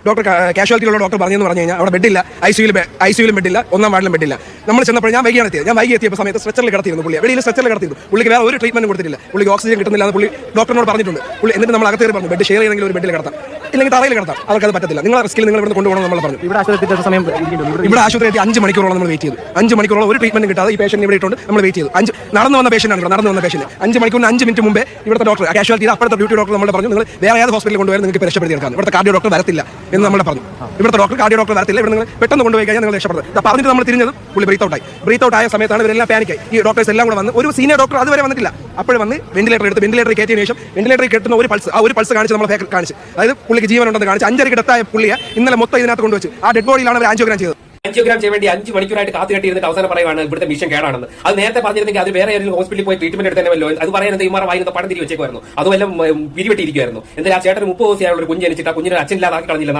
Doctor കാഷ്വാലിറ്റിയിലുള്ള doctor പറഞ്ഞെന്ന് പറഞ്ഞു കഴിഞ്ഞാൽ അവിടെ ബെഡില്ല, ഐസിയുലും ബെഡില്ല, 1-ാം വാർഡിലും ബെഡില്ല. നമ്മൾ ചെന്നപ്പോൾ ഞാൻ വൈകിയാണ് എത്തിയത്. ഞാൻ വൈകി എത്തിയപ്പോൾ സമയത്ത് സ്ട്രെച്ചറിൽ കിടത്തിയിരുന്നു പുള്ളിയെ, വെളിയിൽ സ്ട്രെച്ചറിൽ കിടത്തിയിരുന്നു. പുള്ളിക്ക് വേറെ ഒരു ട്രീറ്റ്മെന്റ് കൊടുത്തിട്ടില്ല. പുള്ളിക്ക് ഓക്സിജൻ കിട്ടുന്നില്ല എന്ന് പുള്ളി ഡോക്ടറിനോട് പറഞ്ഞിട്ടുണ്ട്. പുള്ളി എന്നിട്ട് നമ്മൾ അകത്തേറി പറഞ്ഞു ബെഡ് ഷെയർ ചെയ്തെങ്കിൽ ഒരു ബെഡിൽ കിടത്താം, ഇല്ലെങ്കിൽ തറയിൽ കിടത്താം. അവർക്കത് പറ്റത്തില്ല. നിങ്ങളെ റിസ്കിൽ നിങ്ങൾ ഇവിടെ കൊണ്ടുപോകണം നമ്മൾ പറഞ്ഞു. ഇവിടെ ആശുപത്രി 5 മണിക്കൂറോളം നമ്മൾ വെയിറ്റ് ചെയ്തു. 5 മണിക്കൂറോളം ഒരു ട്രീറ്റ്മെന്റ് കിട്ടാതെ ഈ പേഷ്യന്റ് ഇവിടെ ഇട്ടുകൊണ്ട് നമ്മൾ വെയിറ്റ് ചെയ്തു. നടന്നു വന്ന പേഷ്യന്റ് 5 മണിക്കൂറിന് 5 മിനിറ്റ് മുമ്പേ ഇവിടുത്തെ ഡോക്ടർ കാഷ്വാലിറ്റി അപ്പോഴത്തെ ഡ്യൂട്ടി ഡോക്ടർ നമ്മൾ പറഞ്ഞു നിങ്ങൾ വേറെ ഏത് ഹോസ്പിറ്റലിൽ കൊണ്ടുപോയാൽ നിങ്ങൾക്ക് രക്ഷപ്പെടുത്തി എടുക്കാം. ഇവിടുത്തെ കാർഡിയോ ഡോക്ടർ വരത്തില്ല എന്ന് നമ്മൾ പറഞ്ഞു. ഇവിടുത്തെ കാർഡിയോ ഡോക്ടർ വരത്തില്ല, ഇവിടെ നിങ്ങൾ പെട്ടെന്ന് കൊണ്ടുപോയി കഴിഞ്ഞാൽ നിങ്ങൾ രക്ഷപ്പെടുന്നത് പറഞ്ഞിട്ട് നമ്മൾ തിരിഞ്ഞത് പുള്ളി ബ്രീത്ത് ഔട്ട് ആയ സമയത്താണ് ഇവരെല്ലാം പാനിക്കായി. ഈ ഡോക്ടേഴ്സ് എല്ലാം കൂടെ വന്ന് ഒരു സീനിയർ ഡോക്ടർ അതുവരെ വന്നിട്ടില്ല. അപ്പോഴും വന്ന് വെന്റിലേറ്റർ കയറ്റിയതിനു ശേഷം വെന്റിലേറ്ററിൽ കെട്ടുന്ന ഒരു പൾസ് കാണിച്ച് നമ്മൾ കാണിച്ച്, അതായത് പുള്ളിക്ക് ജീവനുണ്ടെന്ന് കാണിച്ച് 5:30 ഡെത്തായ പുള്ളിയെ ഇന്നലെ മൊത്തം ഇതിനകത്ത് കൊണ്ടുവച്ച് ആ ഡെഡ് ബോഡിയിലാണ് അവർ ആൻജിയോഗ്രാം ചെയ്തത്. ആൻജിയോഗ്രാം ചെയ്യാൻ വേണ്ടി 5 മണിക്കൂറായിട്ട് കാത്തു കെട്ടിയിരുന്നിട്ട് അവസാനം പറയുവാണ് ഇവിടുത്തെ മിഷൻ കേടാണെന്ന്. അത് നേരത്തെ പറഞ്ഞിരുന്നെങ്കിൽ അത് വേറെ ഏതെങ്കിലും ഹോസ്പിറ്റലിൽ പോയി ട്രീറ്റ്മെന്റ് എടുത്തല്ലോ. അത് പറയാൻ ഇമാർ വായിന്ന് പണം തിരി വെച്ചേക്കുമായിരുന്നു. അതുമെല്ലാം പിരിവെട്ടിയിരിക്കുമായിരുന്നു. എന്തായാലും ആ ചേട്ടന് 30 ദിവസമായുള്ള ഒരു കുഞ്ഞ് ജനിച്ചിട്ട് ആ കുഞ്ഞിനെ അച്ഛനില്ലാതാക്കി കളഞ്ഞില്ല.